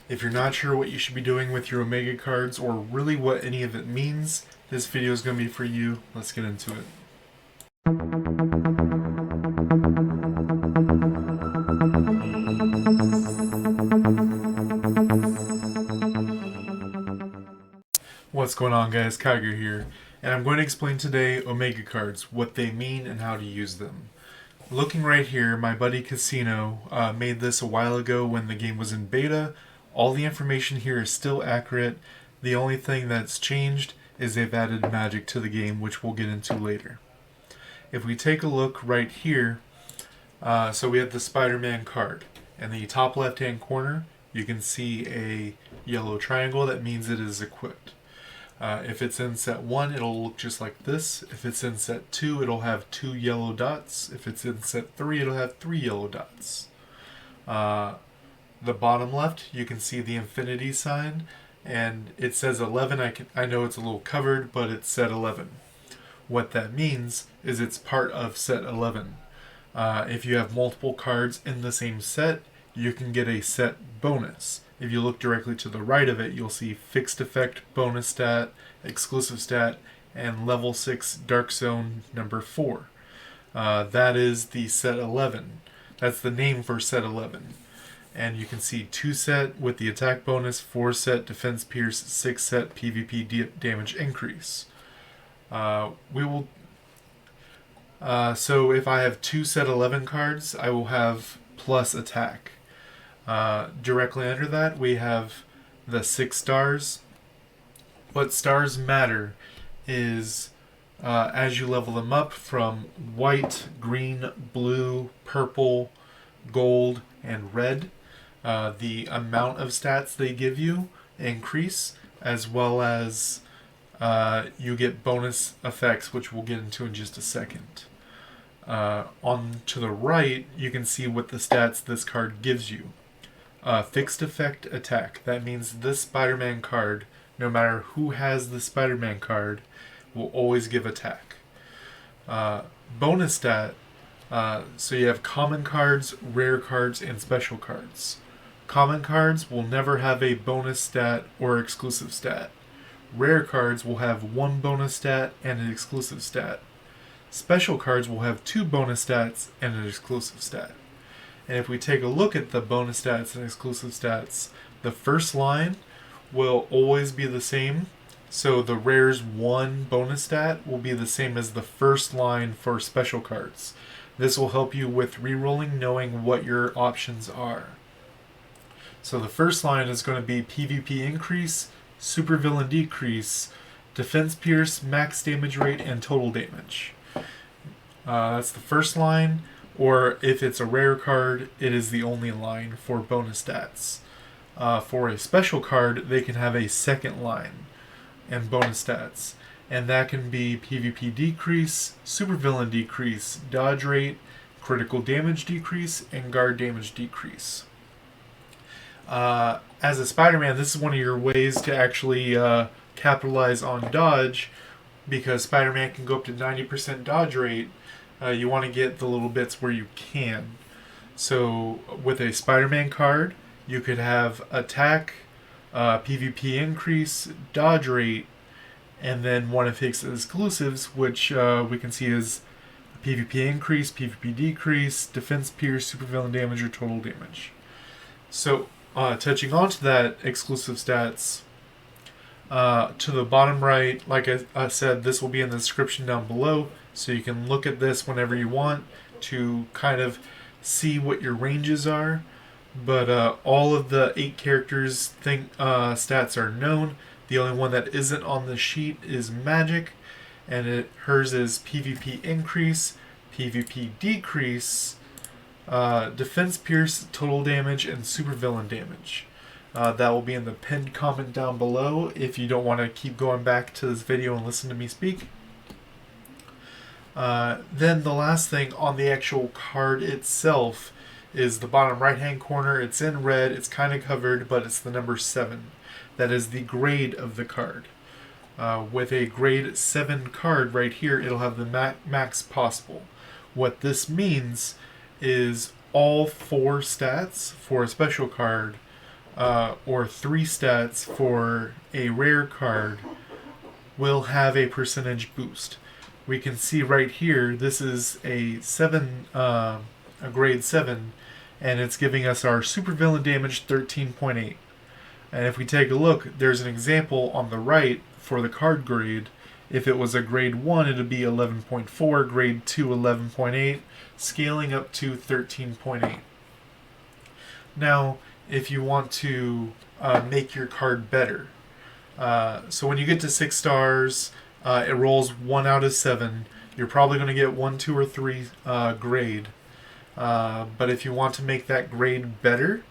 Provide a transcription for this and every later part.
If you're not sure what you should be doing with your Omega cards or really what any of it means, this video is going to be for you. Let's get into it. What's going on, guys? Kigerr here, and I'm going to explain today Omega cards, what they mean and how to use them. Looking right here, my buddy Casino made this a while ago when the game was in beta. All the information here is still accurate. The only thing that's changed is they've added magic to the game, which we'll get into later. If we take a look right here, so we have the Spider-Man card. In the top left-hand corner, you can see a yellow triangle. That means it is equipped. If it's in set 1, it'll look just like this. If it's in set 2, it'll have 2 yellow dots. If it's in set 3, it'll have 3 yellow dots. The bottom left, you can see the infinity sign, and it says 11. I know it's a little covered, but it's set 11. What that means is it's part of set 11. If you have multiple cards in the same set, you can get a set bonus. If you look directly to the right of it, you'll see fixed effect, bonus stat, exclusive stat, and level 6 dark zone number 4. That is the set 11. That's the name for set 11. And you can see 2 set with the attack bonus, 4 set defense pierce, 6 set PvP damage increase. So if I have 2 set 11 cards, I will have plus attack. Directly under that, we have the 6 stars. What stars matter is as you level them up from white, green, blue, purple, gold, and red, the amount of stats they give you increase, as well as you get bonus effects, which we'll get into in just a second. On to the right, you can see what the stats this card gives you. Fixed effect attack. That means this Spider-Man card, no matter who has the Spider-Man card, will always give attack. Bonus stat. So you have common cards, rare cards, and special cards. Common cards will never have a bonus stat or exclusive stat. Rare cards will have 1 bonus stat and an exclusive stat. Special cards will have 2 bonus stats and an exclusive stat. And if we take a look at the bonus stats and exclusive stats, the first line will always be the same. So the rare's 1 bonus stat will be the same as the first line for special cards. This will help you with rerolling, knowing what your options are. So the first line is going to be PvP increase, supervillain decrease, defense pierce, max damage rate, and total damage. That's the first line. Or if it's a rare card, it is the only line for bonus stats. For a special card, they can have a second line and bonus stats. And that can be PvP decrease, supervillain decrease, dodge rate, critical damage decrease, and guard damage decrease. As a Spider-Man, this is one of your ways to actually capitalize on dodge, because Spider-Man can go up to 90% dodge rate. You want to get the little bits where you can. So with a Spider-Man card, you could have attack, PvP increase, dodge rate, and then one of his exclusives, which we can see is PvP increase, PvP decrease, defense pierce, supervillain damage, or total damage. So touching on to that exclusive stats, to the bottom right, like I said, this will be in the description down below, so you can look at this whenever you want to kind of see what your ranges are. But all of the 8 characters stats are known. The only one that isn't on the sheet is magic, and hers is PvP increase, PvP decrease, defense pierce, total damage, and supervillain damage. That will be in the pinned comment down below if you don't want to keep going back to this video and listen to me speak. Then the last thing on the actual card itself is the bottom right hand corner. It's in red, it's kind of covered, but it's the number 7. That is the grade of the card. With a grade 7 card right here, it'll have the max possible. What this means is all 4 stats for a special card or 3 stats for a rare card will have a percentage boost. We can see right here, this is a grade 7, and it's giving us our supervillain damage 13.8. And if we take a look, there's an example on the right for the card grade. If it was a grade 1, it would be 11.4, grade 2, 11.8, scaling up to 13.8. Now, if you want to make your card better, so when you get to 6 stars, it rolls 1 out of 7. You're probably going to get 1, 2, or 3 grade. But if you want to make that grade better,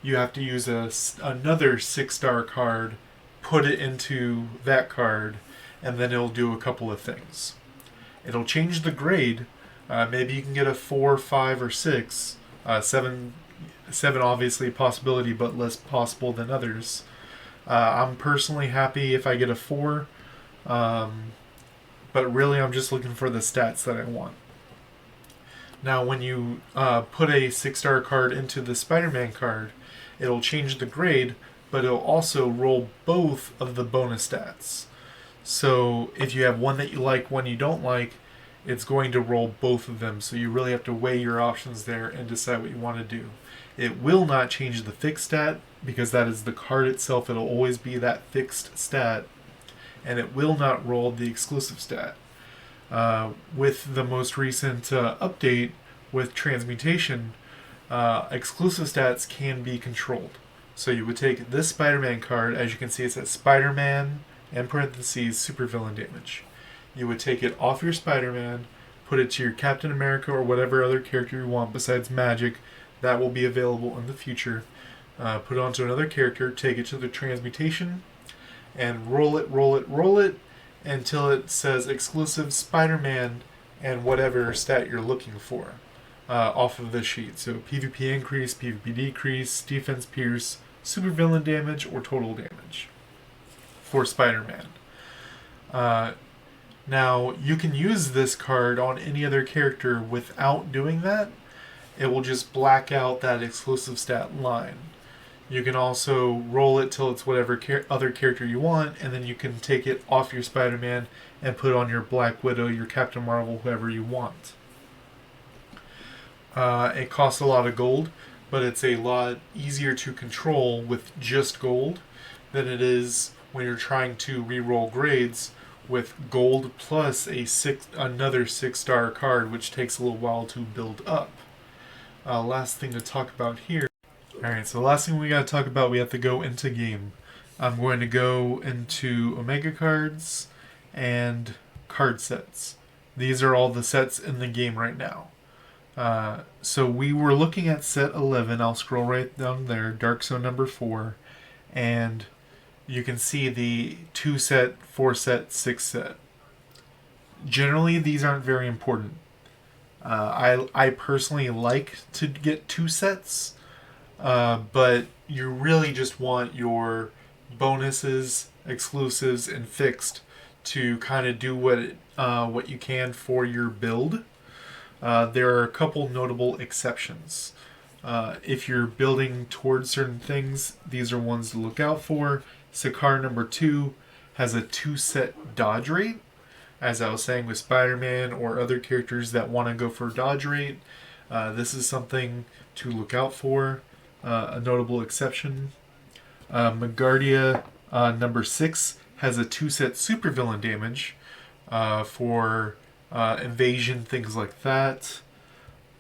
you have to use another 6-star card, put it into that card, and then it'll do a couple of things. It'll change the grade. Maybe you can get a 4, 5, or 6. 7 obviously a possibility, but less possible than others. I'm personally happy if I get a 4, but really I'm just looking for the stats that I want. Now when you put a 6-star card into the Spider-Man card, it'll change the grade, but it'll also roll both of the bonus stats. So if you have one that you like, one you don't like, it's going to roll both of them. So you really have to weigh your options there and decide what you want to do. It will not change the fixed stat, because that is the card itself. It'll always be that fixed stat. And it will not roll the exclusive stat. With the most recent update with transmutation, exclusive stats can be controlled. So you would take this Spider-Man card, as you can see it says Spider-Man, and parentheses, supervillain damage. You would take it off your Spider-Man, put it to your Captain America or whatever other character you want besides Magic. That will be available in the future. Put it onto another character, take it to the transmutation, and roll it until it says exclusive Spider-Man and whatever stat you're looking for off of the sheet. So PvP increase, PvP decrease, defense pierce, supervillain damage, or total damage for Spider-Man. Now, you can use this card on any other character without doing that. It will just black out that exclusive stat line. You can also roll it till it's whatever other character you want, and then you can take it off your Spider-Man and put on your Black Widow, your Captain Marvel, whoever you want. It costs a lot of gold, but it's a lot easier to control with just gold than it is when you're trying to re-roll grades with gold plus another 6-star card, which takes a little while to build up. Last thing to talk about here. Alright, so the last thing we gotta talk about, we have to go into game. I'm going to go into Omega cards and card sets. These are all the sets in the game right now. So we were looking at set 11. I'll scroll right down there, Dark Zone number 4, and you can see the 2 set, 4 set, 6 set. Generally, these aren't very important. I personally like to get 2 sets, but you really just want your bonuses, exclusives, and fixed to kind of do what you can for your build. There are a couple notable exceptions. If you're building towards certain things, these are ones to look out for. Kigerr number 2 has a 2 set dodge rate. As I was saying with Spider-Man or other characters that want to go for dodge rate, this is something to look out for. A notable exception. Megardia number 6 has a 2 set supervillain damage for invasion, things like that.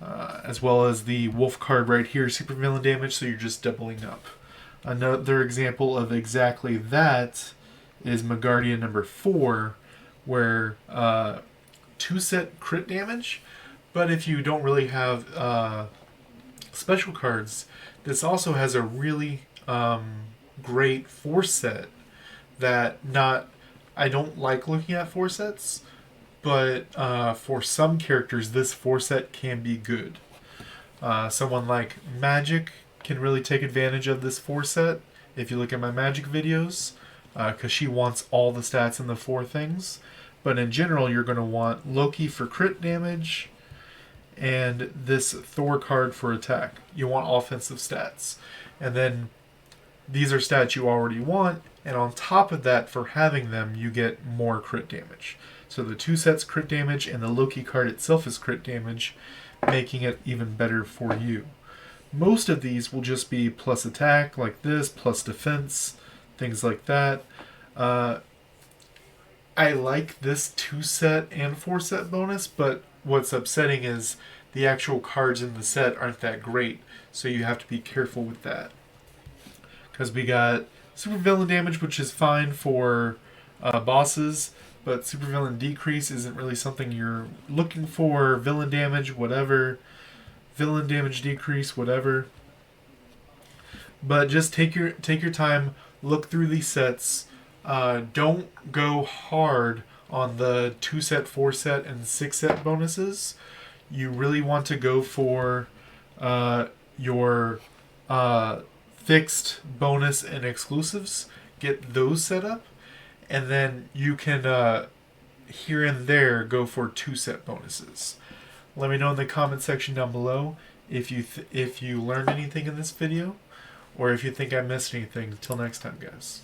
As well as the wolf card right here, supervillain damage, so you're just doubling up. Another example of exactly that is Megardia number 4, where 2 set crit damage, but if you don't really have special cards, this also has a really great 4 set that I don't like looking at 4 sets, but for some characters this 4 set can be good. Someone like Magic can really take advantage of this 4 set if you look at my Magic videos, because she wants all the stats in the 4 things. But in general, you're going to want Loki for crit damage and this Thor card for attack. You want offensive stats. And then these are stats you already want, and on top of that, for having them, you get more crit damage. So the 2 sets crit damage, and the Loki card itself is crit damage, making it even better for you. Most of these will just be plus attack, like this, plus defense, things like that. I like this 2 set and 4 set bonus, but what's upsetting is the actual cards in the set aren't that great, so you have to be careful with that. Because we got super villain damage, which is fine for bosses, but super villain decrease isn't really something you're looking for. Villain damage, whatever. Villain damage decrease, whatever. But just take your time, look through these sets. Don't go hard on the 2 set, 4 set, and 6 set bonuses. You really want to go for your fixed bonus and exclusives. Get those set up, and then you can here and there go for 2 set bonuses. Let me know in the comment section down below if you learned anything in this video, or if you think I missed anything. Till next time, guys.